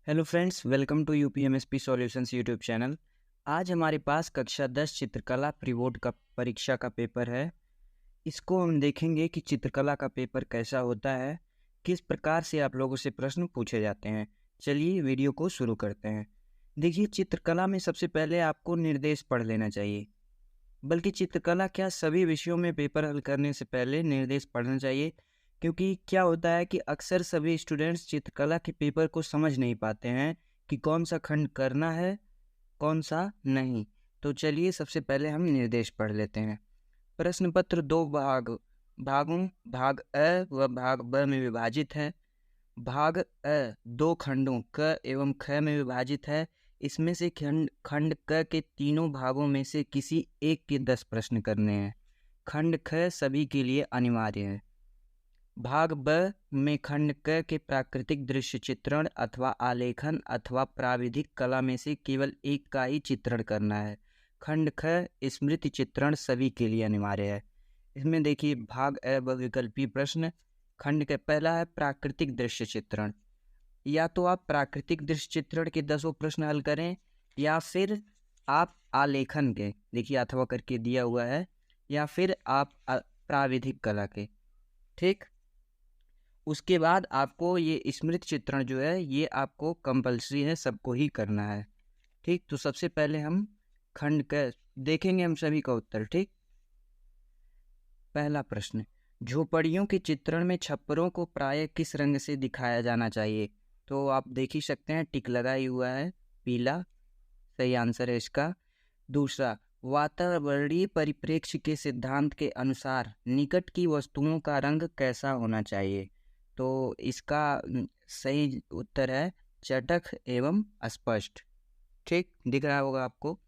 Hello friends, welcome to UPMSP solutions YouTube channel. आज हमारे पास कक्षा 10 चित्रकला प्री-बोर्ड का परीक्षा का पेपर है। इसको हम देखेंगे कि चित्रकला का पेपर कैसा होता है, किस प्रकार से आप लोगों से प्रश्न पूछे जाते हैं। चलिए वीडियो को शुरू करते हैं। देखिए, चित्रकला में सबसे पहले आपको निर्देश पढ़ लेना चाहिए। बल्कि चित्रकला क्या, सभी विषयों में पेपर हल करने से पहले निर्देश पढ़ना चाहिए, क्योंकि क्या होता है कि अक्सर सभी स्टूडेंट्स चित्रकला के पेपर को समझ नहीं पाते हैं कि कौन सा खंड करना है, कौन सा नहीं। तो चलिए सबसे पहले हम निर्देश पढ़ लेते हैं। प्रश्न पत्र दो भाग अ व भाग ब में विभाजित है। भाग अ दो खंडों क एवं ख में विभाजित है। इसमें से खंड क के तीनों भागों में से किसी एक के 10 प्रश्न करने हैं। खंड ख सभी के लिए अनिवार्य है। भाग ब में खंड क के प्राकृतिक दृश्य चित्रण अथवा आलेखन अथवा प्राविधिक कला में से केवल एक का ही चित्रण करना है। खंड ख स्मृति चित्रण सभी के लिए अनिवार्य है। इसमें देखिए, भाग अ बहुविकल्पी प्रश्न। खंड के पहला है प्राकृतिक दृश्य चित्रण। या तो आप प्राकृतिक दृश्य चित्रण के 10 प्रश्न हल करें, या फिर आप आलेखन के, देखिए अथवा करके दिया हुआ है, या फिर आप प्राविधिक कला के। ठीक, उसके बाद आपको ये स्मृति चित्रण जो है ये आपको कंपलसरी है, सबको ही करना है। ठीक, तो सबसे पहले हम खंड का देखेंगे, हम सभी का उत्तर। ठीक, पहला प्रश्न, झोपड़ियों के चित्रण में छप्परों को प्रायः किस रंग से दिखाया जाना चाहिए? तो आप देख ही सकते हैं, टिक लगा ही हुआ है, पीला सही आंसर है इसका। दूसरा, वातावरणीय परिप्रेक्ष्य के सिद्धांत के अनुसार निकट की वस्तुओं का रंग कैसा होना चाहिए? तो इसका सही उत्तर है चटख एवं स्पष्ट। ठीक, दिख रहा होगा आपको।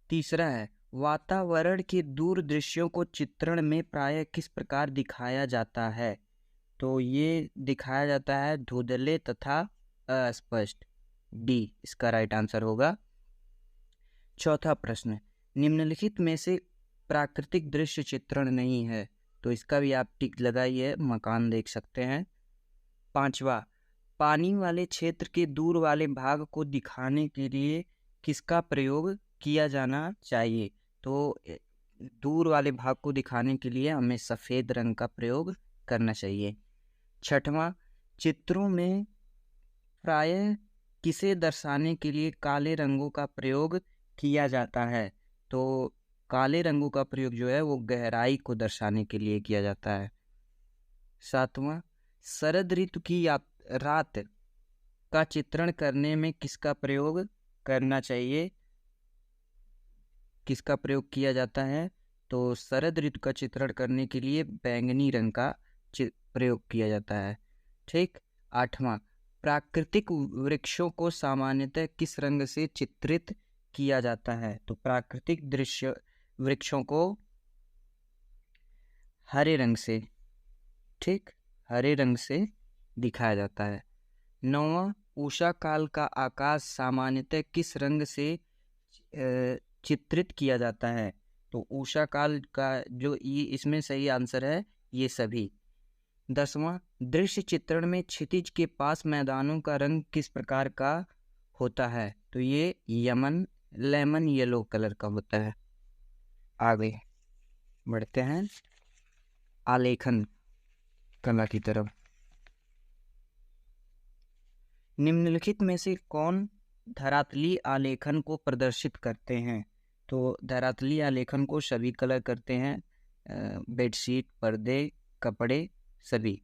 तीसरा है, वातावरण के दूर दृश्यों को चित्रण में प्रायः किस प्रकार दिखाया जाता है? तो ये दिखाया जाता है धुंधले तथा अस्पष्ट। डी इसका राइट आंसर होगा। चौथा प्रश्न, निम्नलिखित में से प्राकृतिक दृश्य चित्रण नहीं है। तो इसका भी आप टिक लगाइए, मकान देख सकते हैं। पांचवा, पानी वाले क्षेत्र के दूर वाले भाग को दिखाने के लिए किसका प्रयोग किया जाना चाहिए? तो दूर वाले भाग को दिखाने के लिए हमें सफ़ेद रंग का प्रयोग करना चाहिए। छठवां, चित्रों में प्रायः किसे दर्शाने के लिए काले रंगों का प्रयोग किया जाता है? तो काले रंगों का प्रयोग जो है वो गहराई को दर्शाने के लिए किया जाता है। सातवां, शरद ऋतु की रात का चित्रण करने में किसका प्रयोग करना चाहिए, किसका प्रयोग किया जाता है? तो शरद ऋतु का चित्रण करने के लिए बैंगनी रंग का प्रयोग किया जाता है। ठीक, आठवां, प्राकृतिक वृक्षों को सामान्यतः किस रंग से चित्रित किया जाता है? तो प्राकृतिक दृश्य वृक्षों को हरे रंग से, ठीक, हरे रंग से दिखाया जाता है। नौवां, उषा काल का आकाश सामान्यतः किस रंग से चित्रित किया जाता है? तो उषा काल का जो ये इसमें सही आंसर है ये सभी। 10वां, दृश्य चित्रण में क्षितिज के पास मैदानों का रंग किस प्रकार का होता है? तो ये लेमन येलो कलर का होता है। आगे बढ़ते हैं आलेखन कला की तरफ। निम्नलिखित में से कौन धरातलीय आलेखन को प्रदर्शित करते हैं? तो धरातलीय आलेखन को सभी कलर करते हैं, बेडशीट, पर्दे, कपड़े सभी।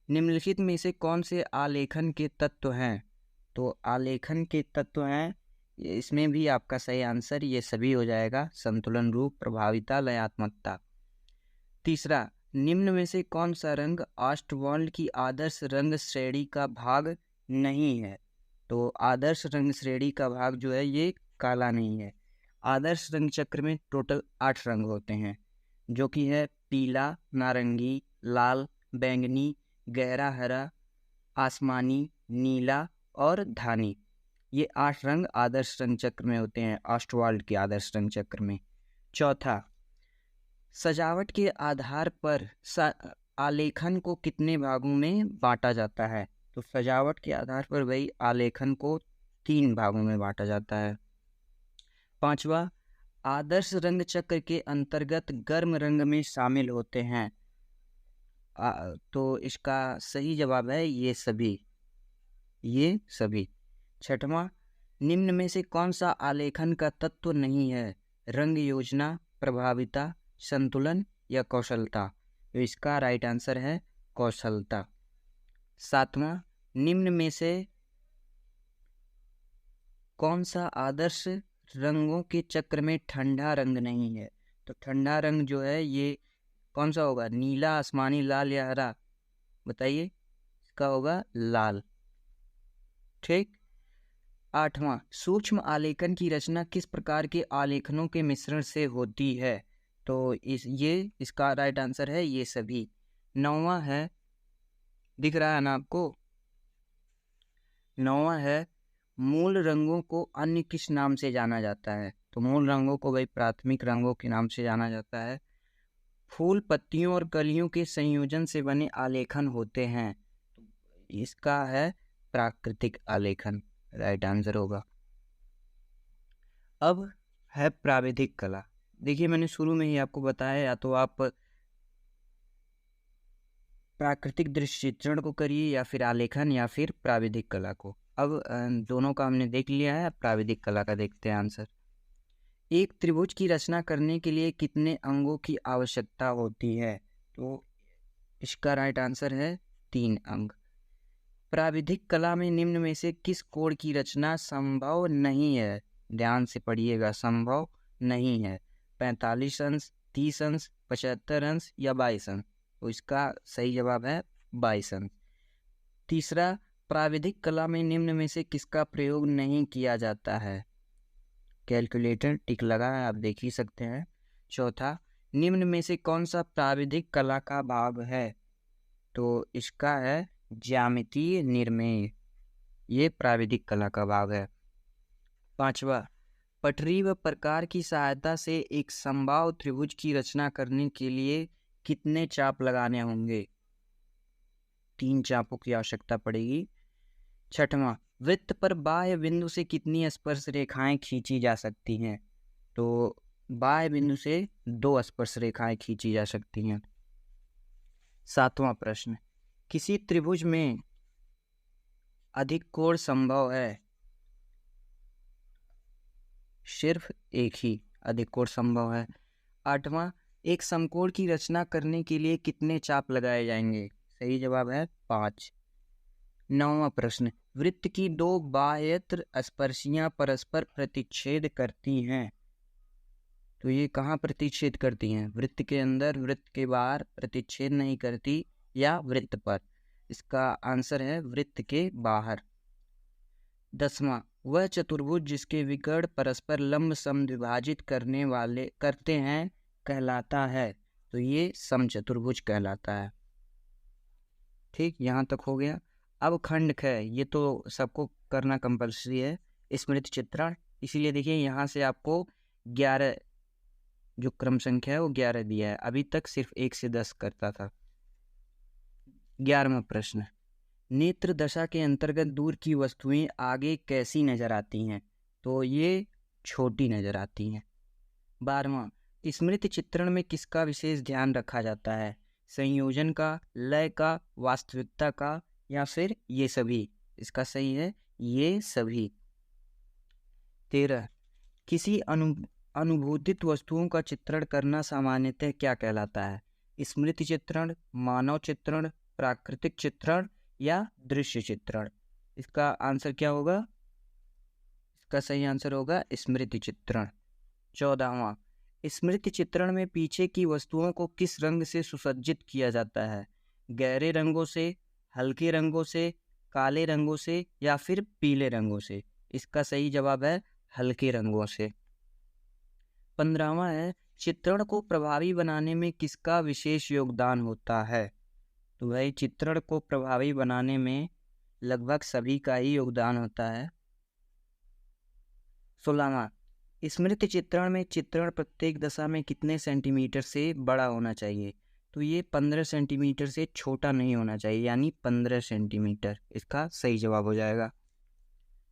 निम्नलिखित में से कौन से आलेखन के तत्व हैं? तो आलेखन के तत्व हैं, इसमें भी आपका सही आंसर ये सभी हो जाएगा, संतुलन, रूप, प्रभाविता, लयात्मकता। तीसरा, निम्न में से कौन सा रंग ऑस्टवाल्ड की आदर्श रंग श्रेणी का भाग नहीं है? तो आदर्श रंग श्रेणी का भाग जो है ये काला नहीं है। आदर्श रंग चक्र में टोटल 8 रंग होते हैं, जो कि है पीला, नारंगी, लाल, बैंगनी, गहरा हरा, आसमानी, नीला और धानी। ये 8 रंग आदर्श रंग चक्र में होते हैं, ऑस्टवाल्ड के आदर्श रंग चक्र में। चौथा, सजावट के आधार पर आलेखन को कितने भागों में बांटा जाता है? तो सजावट के आधार पर भाई आलेखन को 3 भागों में बांटा जाता है। 5वां, आदर्श रंग चक्र के अंतर्गत गर्म रंग में शामिल होते हैं। तो इसका सही जवाब है ये सभी। 6वां, निम्न में से कौन सा आलेखन का तत्व नहीं है? रंग योजना, प्रभाविता, संतुलन या कौशलता? तो इसका राइट आंसर है कौशलता। 7वां, निम्न में से कौन सा आदर्श रंगों के चक्र में ठंडा रंग नहीं है? तो ठंडा रंग जो है ये कौन सा होगा? नीला, आसमानी, लाल या हरा? बताइए। इसका होगा लाल। ठीक। 8वां, सूक्ष्म आलेखन की रचना किस प्रकार के आलेखनों के मिश्रण से होती है? तो इसका राइट आंसर है ये सभी। 9वां है, दिख रहा है ना आपको? 9वां है, मूल रंगों को अन्य किस नाम से जाना जाता है? तो मूल रंगों को भाई प्राथमिक रंगों के नाम से जाना जाता है। फूल, पत्तियों और कलियों के संयोजन से बने आलेखन होते हैं। इसका है प्राकृतिक आलेखन, राइट आंसर होगा। अब है प्राविधिक कला। देखिए मैंने शुरू में ही आपको बताया, या तो आप प्राकृतिक दृश्य चित्रण को करिए या फिर आलेखन या फिर प्राविधिक कला को। अब दोनों का हमने देख लिया है, अब प्राविधिक कला का देखते हैं आंसर। एक त्रिभुज की रचना करने के लिए कितने अंगों की आवश्यकता होती है? तो इसका राइट आंसर है 3 अंग। प्राविधिक कला में निम्न में से किस कोण की रचना संभव नहीं है? ध्यान से पढ़िएगा, संभव नहीं है। 45 अंश, 30 अंश, 75 अंश या 22 अंश? तो इसका सही जवाब है 22 अंश। तीसरा, प्राविधिक कला में निम्न में से किसका प्रयोग नहीं किया जाता है? कैलकुलेटर टिक लगा है, आप देख ही सकते हैं। चौथा, निम्न में से कौन सा प्राविधिक कला का भाग है? तो इसका है ज्यामितीय निर्मेय, ये प्राविधिक कला का भाग है। 5वां, पटरी व प्रकार की सहायता से एक समबाहु त्रिभुज की रचना करने के लिए कितने चाप लगाने होंगे? 3 चापों की आवश्यकता पड़ेगी। 6वां, वृत्त पर बाह्य बिंदु से कितनी स्पर्श रेखाएं खींची जा सकती हैं? तो बाह्य बिंदु से 2 स्पर्श रेखाएं खींची जा सकती हैं। 7वां प्रश्न, किसी त्रिभुज में अधिक कोण संभव है? सिर्फ एक ही अधिक कोण संभव है। 8वां, एक समकोण की रचना करने के लिए कितने चाप लगाए जाएंगे? सही जवाब है 5। 9वां प्रश्न, वृत्त की 2 बाह्यत्र स्पर्शियां परस्पर प्रतिच्छेद करती हैं। तो ये कहाँ प्रतिच्छेद करती हैं? वृत्त के अंदर, वृत्त के बाहर प्रतिच्छेद नहीं करती, या वृत्त पर? इसका आंसर है वृत्त के बाहर। 10वां, वह चतुर्भुज जिसके विकर्ण परस्पर लंब समद्विभाजित करते हैं कहलाता है? तो ये समचतुर्भुज कहलाता है। ठीक, यहाँ तक हो गया। अब खंड ख, ये तो सबको करना कंपल्सरी है, स्मृति चित्रण। इसीलिए देखिए यहाँ से आपको 11 जो क्रम संख्या है वो 11 दिया है, अभी तक सिर्फ 1 से 10 करता था। 11वां प्रश्न, नेत्र दशा के अंतर्गत दूर की वस्तुएं आगे कैसी नजर आती हैं? तो ये छोटी नजर आती हैं। 12वां, स्मृति चित्रण में किसका विशेष ध्यान रखा जाता है? संयोजन का, लय का, वास्तविकता का, या फिर ये सभी? इसका सही है ये सभी। 13, किसी अनुभूतित वस्तुओं का चित्रण करना सामान्यतः क्या कहलाता है? स्मृति चित्रण, मानव चित्रण, प्राकृतिक चित्रण या दृश्य चित्रण? इसका आंसर क्या होगा? इसका सही आंसर होगा स्मृति चित्रण। 14वां, स्मृति चित्रण में पीछे की वस्तुओं को किस रंग से सुसज्जित किया जाता है? गहरे रंगों से, हल्के रंगों से, काले रंगों से या फिर पीले रंगों से? इसका सही जवाब है हल्के रंगों से। 15वां है, चित्रण को प्रभावी बनाने में किसका विशेष योगदान होता है? तो भाई चित्रण को प्रभावी बनाने में लगभग सभी का ही योगदान होता है। 16वां, स्मृति चित्रण में चित्रण प्रत्येक दशा में कितने सेंटीमीटर से बड़ा होना चाहिए? तो ये 15 सेंटीमीटर से छोटा नहीं होना चाहिए, यानी 15 सेंटीमीटर इसका सही जवाब हो जाएगा।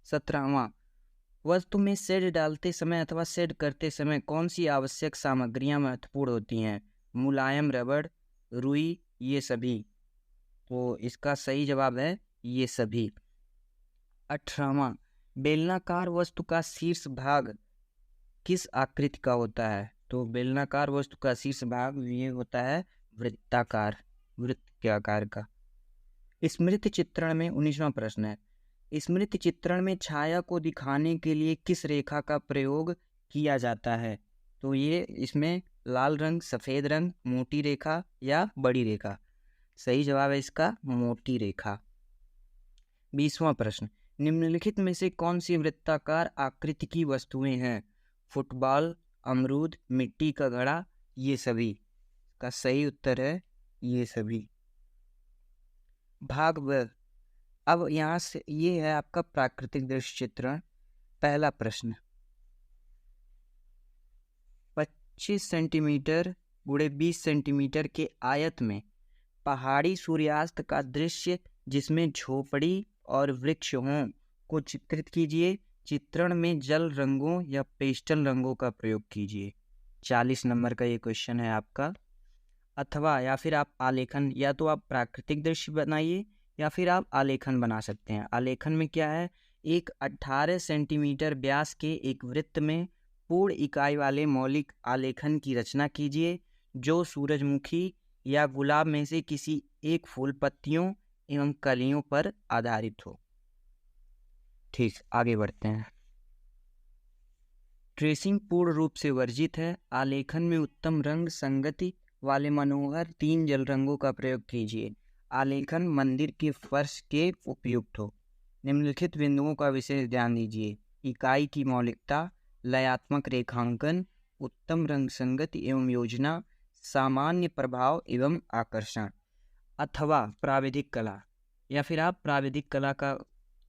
17वां, वस्तु में शेड डालते समय अथवा शेड करते समय कौन सी आवश्यक सामग्रियां महत्वपूर्ण होती हैं? मुलायम रबड़, रुई, ये सभी। तो इसका सही जवाब है ये सभी। 18वां, बेलनाकार वस्तु का शीर्ष भाग किस आकृति का होता है? तो बेलनाकार वस्तु का शीर्ष भाग ये होता है वृत्ताकार, वृत्त के आकार का। स्मृति चित्रण में 19वां प्रश्न है, स्मृति चित्रण में छाया को दिखाने के लिए किस रेखा का प्रयोग किया जाता है? तो ये इसमें लाल रंग, सफ़ेद रंग, मोटी रेखा या बड़ी रेखा। सही जवाब है इसका मोटी रेखा। 20वां प्रश्न, निम्नलिखित में से कौन सी वृत्ताकार आकृति की वस्तुएं हैं? फुटबॉल, अमरूद, मिट्टी का घड़ा, ये सभी। का सही उत्तर है ये सभी। भाग ब, अब यहाँ से ये है आपका प्राकृतिक दृश्य चित्रण। पहला प्रश्न, 25 सेंटीमीटर गुणे 20 सेंटीमीटर के आयत में पहाड़ी सूर्यास्त का दृश्य जिसमें झोपड़ी और वृक्ष हों को चित्रित कीजिए। चित्रण में जल रंगों या पेस्टल रंगों का प्रयोग कीजिए। 40 नंबर का ये क्वेश्चन है आपका। अथवा या फिर आप आलेखन, या तो आप प्राकृतिक दृश्य बनाइए या फिर आप आलेखन बना सकते हैं। आलेखन में क्या है, एक 18 सेंटीमीटर व्यास के एक वृत्त में पूर्ण इकाई वाले मौलिक आलेखन की रचना कीजिए जो सूरजमुखी या गुलाब में से किसी एक फूल पत्तियों एवं कलियों पर आधारित हो। ठीक, आगे बढ़ते हैं। ट्रेसिंग पूर्ण रूप से वर्जित है। आलेखन में उत्तम रंग संगति वाले मनोहर 3 जल रंगों का प्रयोग कीजिए। आलेखन मंदिर के फर्श के उपयुक्त हो। निम्नलिखित बिंदुओं का विशेष ध्यान दीजिए। इकाई की मौलिकता, लयात्मक रेखांकन, उत्तम रंग संगति एवं योजना, सामान्य प्रभाव एवं आकर्षण। अथवा प्राविधिक कला, या फिर आप प्राविधिक कला का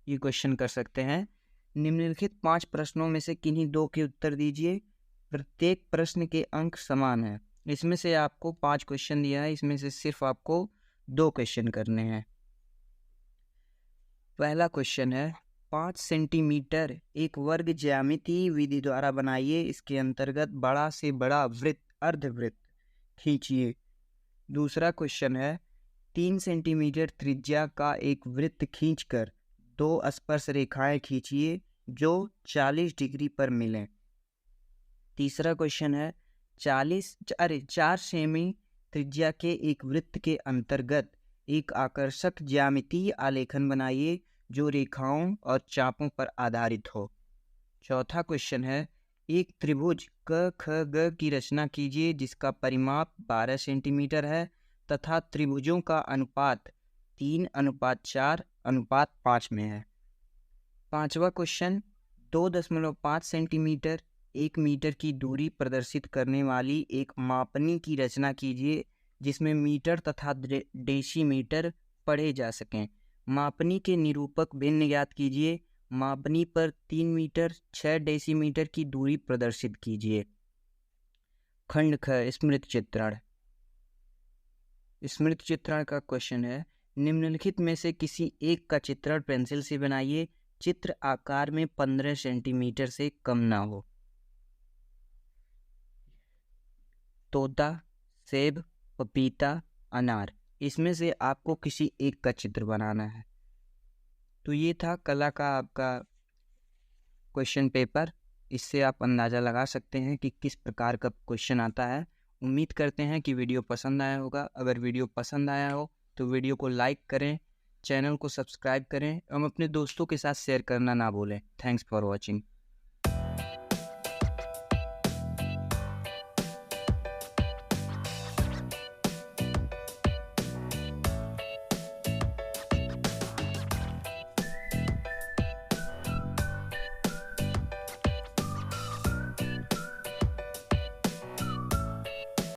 ये क्वेश्चन कर सकते हैं। निम्नलिखित 5 प्रश्नों में से किन्हीं 2 के उत्तर दीजिए। प्रत्येक प्रश्न के अंक समान है। इसमें से आपको 5 क्वेश्चन दिया है, इसमें से सिर्फ आपको 2 क्वेश्चन करने हैं। पहला क्वेश्चन है, 5 सेंटीमीटर एक वर्ग ज्यामितीय विधि द्वारा बनाइए। इसके अंतर्गत बड़ा से बड़ा वृत्त अर्धवृत्त खींचिए। दूसरा क्वेश्चन है, 3 सेंटीमीटर त्रिज्या का एक वृत्त खींचकर 2 स्पर्श रेखाएं खींचिए जो 40 डिग्री पर मिलें। तीसरा क्वेश्चन है, 4 सेमी त्रिज्या के एक वृत्त के अंतर्गत एक आकर्षक ज्यामितीय आलेखन बनाइए जो रेखाओं और चापों पर आधारित हो। चौथा क्वेश्चन है, एक त्रिभुज क ख ग की रचना कीजिए जिसका परिमाप 12 सेंटीमीटर है तथा त्रिभुजों का अनुपात 3:4:5 में है। पांचवा क्वेश्चन, 2.5 सेंटीमीटर 1 मीटर की दूरी प्रदर्शित करने वाली एक मापनी की रचना कीजिए जिसमें मीटर तथा डेसीमीटर पढ़े जा सकें। मापनी के निरूपक भिन्न ज्ञात कीजिए। मापनी पर 3 मीटर 6 डेसीमीटर की दूरी प्रदर्शित कीजिए। खंड ख, स्मृति चित्रण। स्मृति चित्रण का क्वेश्चन है, निम्नलिखित में से किसी एक का चित्रण पेंसिल से बनाइए। चित्र आकार में 15 सेंटीमीटर से कम ना हो। तोता, सेब, पपीता, अनार, इसमें से आपको किसी एक का चित्र बनाना है। तो ये था कला का आपका क्वेश्चन पेपर। इससे आप अंदाज़ा लगा सकते हैं कि किस प्रकार का क्वेश्चन आता है। उम्मीद करते हैं कि वीडियो पसंद आया होगा। अगर वीडियो पसंद आया हो तो वीडियो को लाइक करें, चैनल को सब्सक्राइब करें एवं अपने दोस्तों के साथ शेयर करना ना भूलें। Thanks for watching.